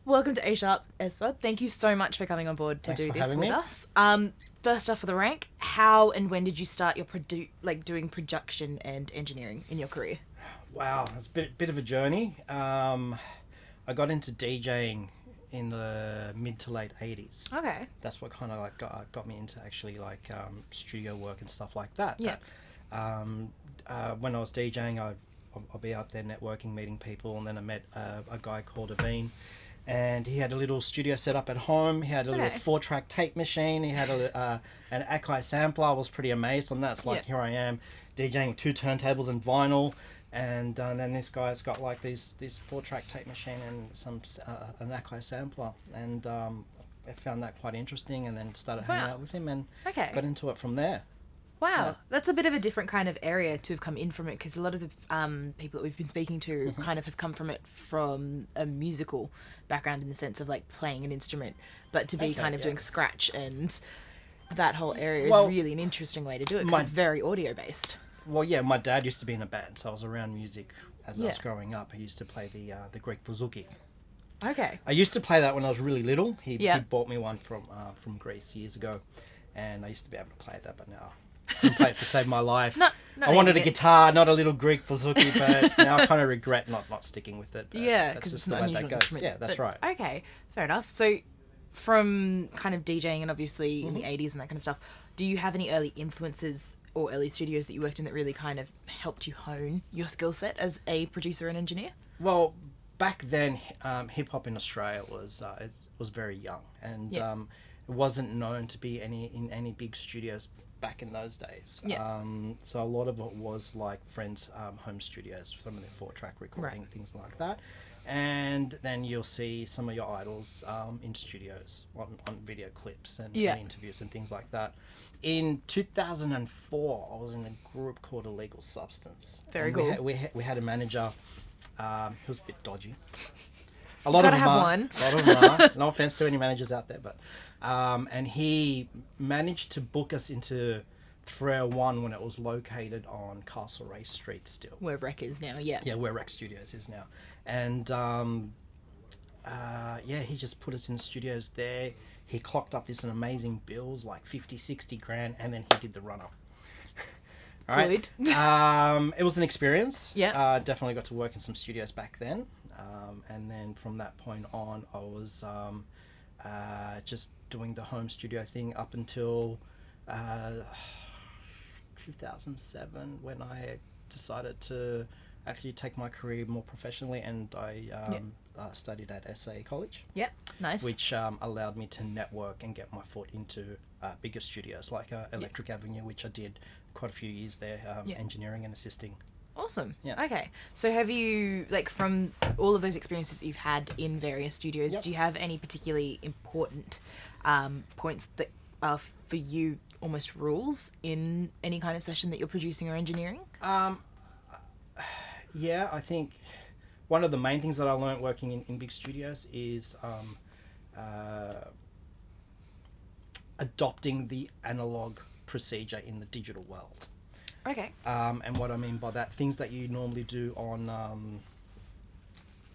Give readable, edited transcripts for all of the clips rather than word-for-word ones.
Welcome to A Sharp, Espa. Thank you so much for coming on board to Thanks do for this having with me. us. First off for the rank, how and when did you start your doing production and engineering in your career? Wow, it's a bit of a journey. I got into DJing in the mid to late 80s. Okay. That's what kind of like got me into actually like studio work and stuff like that. Yeah. When I was DJing, I'll be out there networking, meeting people, and then I met a guy called Aveen. And he had a little studio set up at home. He had a little Okay. 4-track tape machine. He had an Akai sampler. I was pretty amazed on that. It's like, Yeah. here I am DJing 2 turntables and vinyl. And then this guy's got like this 4-track tape machine and an Akai sampler. And I found that quite interesting, and then started hanging out with him and Okay. got into it from there. Wow, Yeah. that's a bit of a different kind of area to have come in from it, because a lot of the people that we've been speaking to kind of have come from it from a musical background in the sense of like playing an instrument, but to be Okay, kind of yeah. doing scratch and that whole area is Well, really an interesting way to do it, because my- it's very audio based. Well, yeah, my dad used to be in a band, so I was around music as I was Yeah. growing up. I used to play the Greek bouzouki. Okay. I used to play that when I was really little. He Yeah. bought me one from Greece years ago, and I used to be able to play that, but now I couldn't play it to save my life. Not I wanted a aiming it. guitar, not a little Greek bouzouki, but now I kind of regret not sticking with it. But Yeah, that's because just it's the not way that unusual goes. instrument. Yeah, that's But, right. Okay, fair enough. So, from kind of DJing and obviously in the Mm-hmm. 80s and that kind of stuff, do you have any early influences or early studios that you worked in that really kind of helped you hone your skill set as a producer and engineer? Well, back then, hip hop in Australia was very young, and Yeah. it wasn't known to be in any big studios back in those days. Yeah. So a lot of it was like friends' home studios, some of their 4-track recording, things like that. And then you'll see some of your idols in studios on video clips and interviews and things like that. In 2004, I was in a group called Illegal Substance. Very And cool. We had a manager who was a bit dodgy. A Gotta of them have are. one. A lot of them are. No offense to any managers out there, but and he managed to book us into 301 when it was located on Castle Race Street still. Where Rec is now, yeah. Yeah, where Rec Studios is now. And he just put us in studios there. He clocked up this amazing bills, like 50, 60 grand, and then he did the runner. All right. Good. It was an experience. Yeah. Definitely got to work in some studios back then. And then from that point on, I was just doing the home studio thing up until 2007, when I decided to actually take my career more professionally, and I studied at SA College, Yep, nice. which allowed me to network and get my foot into bigger studios like Electric Avenue, which I did quite a few years there, engineering and assisting. Awesome. Yeah. Okay. So have you, like, from all of those experiences that you've had in various studios, Yep. do you have any particularly important points that are for you almost rules in any kind of session that you're producing or engineering? Yeah, I think one of the main things that I learned working in big studios is adopting the analog procedure in the digital world. Okay. And what I mean by that, things that you normally do on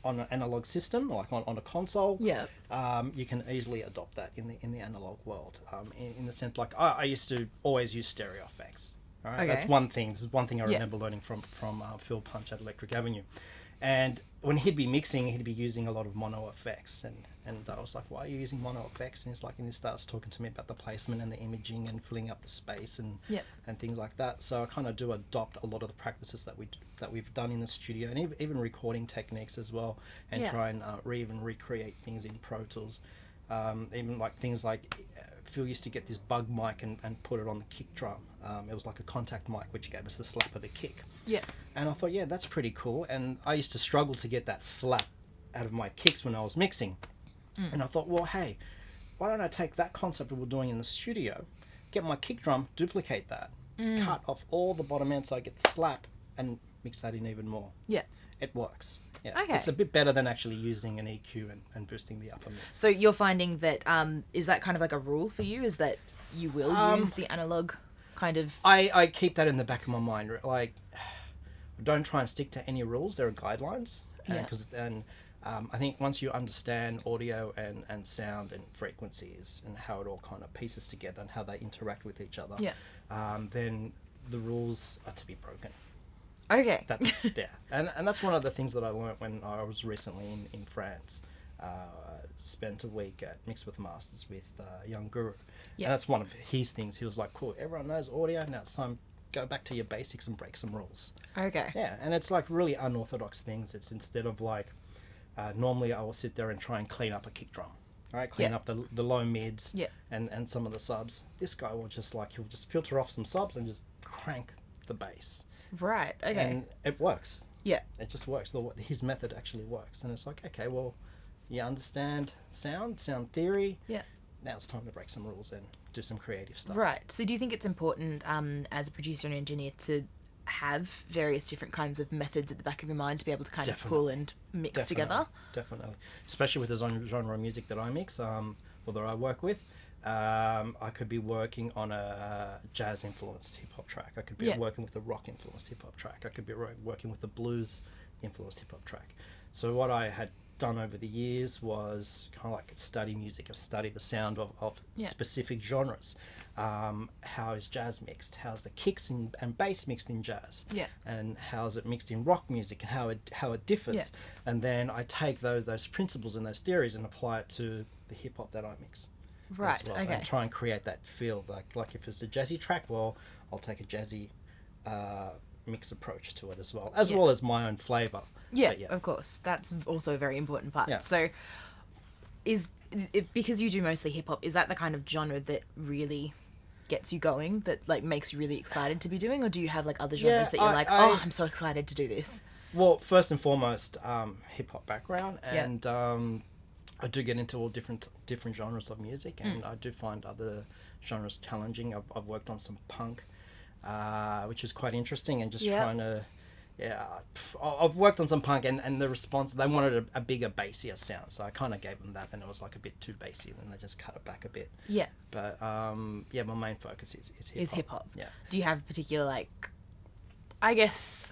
an analog system, like on a console, Yeah. you can easily adopt that in the analog world. In the sense, like I used to always use stereo effects. All right? Okay. That's one thing. This is one thing I Yeah. remember learning from Phil Punch at Electric Avenue. And when he'd be mixing, he'd be using a lot of mono effects, and I was like, "Why are you using mono effects?" And he's like, and he starts talking to me about the placement and the imaging and filling up the space and Yep. and things like that. So I kind of do adopt a lot of the practices that we've done in the studio, and even recording techniques as well, and Yeah. try and even recreate things in Pro Tools. Even like things like Phil used to get this bug mic and put it on the kick drum. It was like a contact mic, which gave us the slap of the kick. Yeah. And I thought, yeah, that's pretty cool. And I used to struggle to get that slap out of my kicks when I was mixing. And I thought, well, hey, why don't I take that concept that we're doing in the studio, get my kick drum, duplicate that, cut off all the bottom end so I get the slap, and mix that in even more. Yeah. It works. Yeah. Okay. It's a bit better than actually using an EQ and boosting the upper mix. So you're finding that, is that kind of like a rule for you? Is that you will use the analog kind of... I keep that in the back of my mind. Like, don't try and stick to any rules. There are guidelines. Yeah. I think once you understand audio and sound and frequencies and how it all kind of pieces together and how they interact with each other, Yeah. then the rules are to be broken. Okay. That's yeah, and that's one of the things that I learned when I was recently in France. Spent a week at Mix with Masters with Young Guru, Yeah. and that's one of his things. He was like, "Cool, everyone knows audio. Now it's time go back to your basics and break some rules." Okay. Yeah, and it's like really unorthodox things. It's instead of like normally I will sit there and try and clean up a kick drum, right? Clean Yeah. up the low mids, Yeah. and some of the subs. This guy will just he'll just filter off some subs and just crank the bass. Right. Okay. And it works. Yeah. It just works. His method actually works. And it's like, okay, well, you understand sound theory. Yeah. Now it's time to break some rules and do some creative stuff. Right. So do you think it's important as a producer and engineer to have various different kinds of methods at the back of your mind to be able to kind of pull and mix together? Definitely. Especially with the genre of music that I mix, or that I work with. I could be working on a jazz influenced hip hop track. I could be working with a rock influenced hip hop track. I could be working with a blues influenced hip hop track. So what I had done over the years was kind of like study music, study the sound of specific genres. How is jazz mixed? How's the kicks and bass mixed in jazz? Yeah. And how's it mixed in rock music and how it differs? Yeah. And then I take those principles and those theories and apply it to the hip hop that I mix. Right. As well, Okay. and try and create that feel. Like if it's a jazzy track, well, I'll take a jazzy mix approach to it as well as my own flavour. Yeah, of course. That's also a very important part. Yeah. So is it, because you do mostly hip hop, is that the kind of genre that really gets you going, that like makes you really excited to be doing, or do you have like other genres that you're I'm so excited to do this? Well, first and foremost, hip hop background, and I do get into all different genres of music, and I do find other genres challenging. I've worked on some punk, which is quite interesting, and just trying to, I've worked on some punk, and the response, they wanted a bigger, bassier sound, so I kind of gave them that, and it was like a bit too bassy, and they just cut it back a bit. Yeah. But my main focus is hip hop. Is hip hop. Yeah. Do you have particular, like, I guess,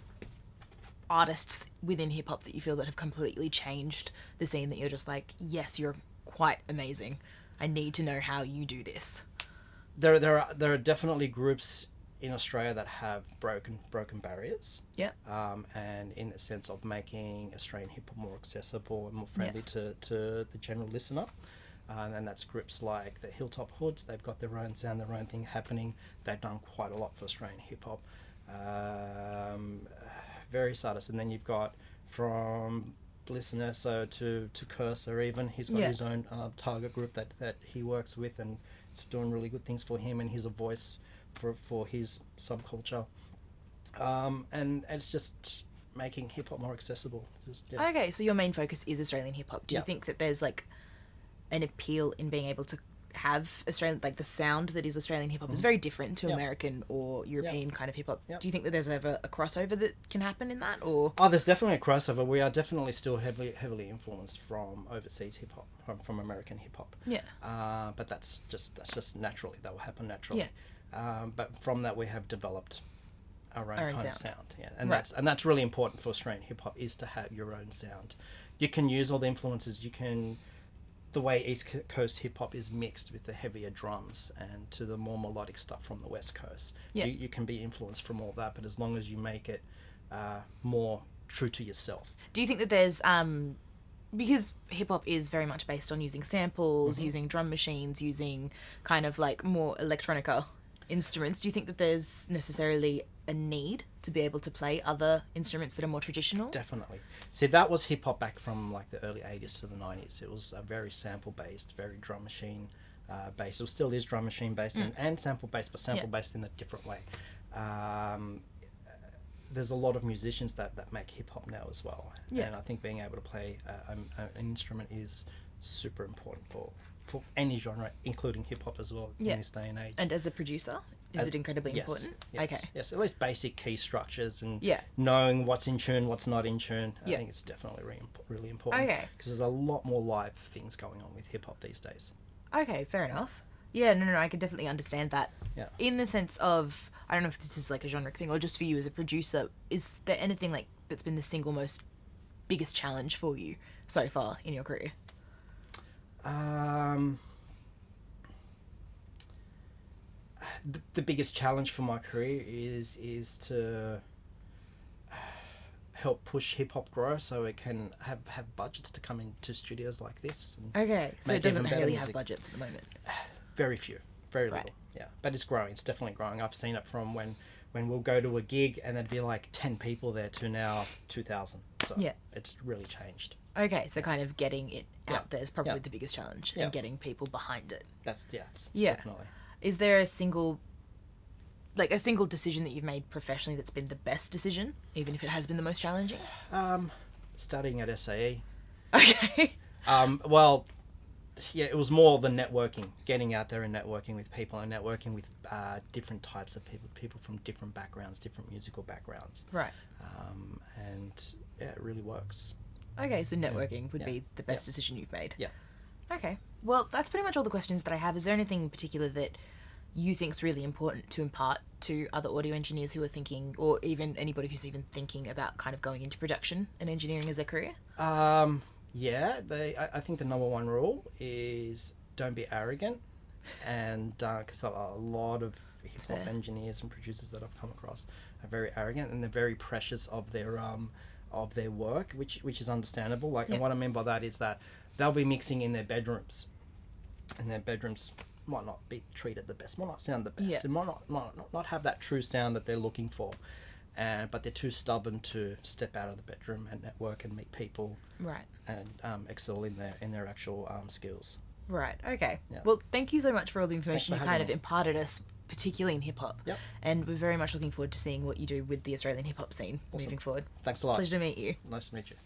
artists within hip hop that you feel that have completely changed the scene, that you're just like, yes, you're quite amazing, I need to know how you do this? There are definitely groups in Australia that have broken barriers. Yeah. And in the sense of making Australian hip hop more accessible and more friendly to the general listener. And that's groups like the Hilltop Hoods. They've got their own sound, their own thing happening. They've done quite a lot for Australian hip hop. Various artists, and then you've got from Bliss and Esso to Cursor even. He's got his own target group that he works with, and it's doing really good things for him, and he's a voice for his subculture. And it's just making hip hop more accessible. Okay, so your main focus is Australian hip hop. Do you think that there's like an appeal in being able to have Australian, like the sound that is Australian hip hop is very different to American or European kind of hip hop? Do you think that there's ever a crossover that can happen in that, or? Oh, there's definitely a crossover. We are definitely still heavily influenced from overseas hip hop, from American hip hop. Yeah. But that's just naturally, that will happen naturally. Yeah. But from that we have developed our own kind of sound. Yeah. And that's really important for Australian hip hop, is to have your own sound. You can use all the influences. The way East Coast hip hop is mixed with the heavier drums and to the more melodic stuff from the West Coast. Yeah. You can be influenced from all that, but as long as you make it more true to yourself. Do you think that there's, because hip hop is very much based on using samples, using drum machines, using kind of like more electronica instruments, do you think that there's necessarily a need to be able to play other instruments that are more traditional? Definitely. See, that was hip hop back from like the early 80s to the 90s. It was a very sample based, very drum machine based. It still is drum machine based and sample based, but sample based in a different way. There's a lot of musicians that make hip hop now as well. Yeah. And I think being able to play an instrument is super important for any genre, including hip hop as well in this day and age. And as a producer, is it incredibly important? Yes, okay. Yes, at least basic key structures and knowing what's in tune, what's not in tune. I think it's definitely really important. Okay. Because there's a lot more live things going on with hip hop these days. Okay, fair enough. Yeah, no, I can definitely understand that. Yeah. In the sense of, I don't know if this is like a genre thing or just for you as a producer, is there anything like that's been the single most biggest challenge for you so far in your career? The biggest challenge for my career is to help push hip hop grow, so it can have budgets to come into studios like this. And Okay, so it make doesn't even better really have music. budgets at the moment. Very few, very Right. little. Yeah, but it's growing. It's definitely growing. I've seen it from when we'll go to a gig and there'd be like 10 people there to now 2,000. So Yeah. it's really changed. Okay, so kind of getting it Yeah. out there is probably Yeah. the biggest challenge, Yeah. and getting people behind it. That's Yeah. definitely. Is there a single decision that you've made professionally that's been the best decision, even if it has been the most challenging? Studying at SAE. Okay. Well, yeah, it was more the networking, getting out there and networking with people and networking with different types of people from different backgrounds, different musical backgrounds. Right. And yeah, it really works. Okay, so networking would Yeah. be the best Yeah. decision you've made. Yeah. Okay. Well, that's pretty much all the questions that I have. Is there anything in particular that you think is really important to impart to other audio engineers who are thinking, or even anybody who's even thinking about kind of going into production and engineering as a career? Yeah, I think the number one rule is don't be arrogant, and because a lot of hip hop fair. engineers and producers that I've come across are very arrogant, and they're very precious of their work, which is understandable. Like, Yep. and what I mean by that is that they'll be mixing in their bedrooms, and their bedrooms might not be treated the best, might not sound the best, Yeah. it might not have that true sound that they're looking for. But they're too stubborn to step out of the bedroom and network and meet people Right. and excel in their actual skills. Right. Okay. Yeah. Well, thank you so much for all the information for you kind having of me. imparted us, particularly in hip hop. Yep. And we're very much looking forward to seeing what you do with the Australian hip hop scene Awesome. moving forward. Thanks a lot. Pleasure to meet you. Nice to meet you.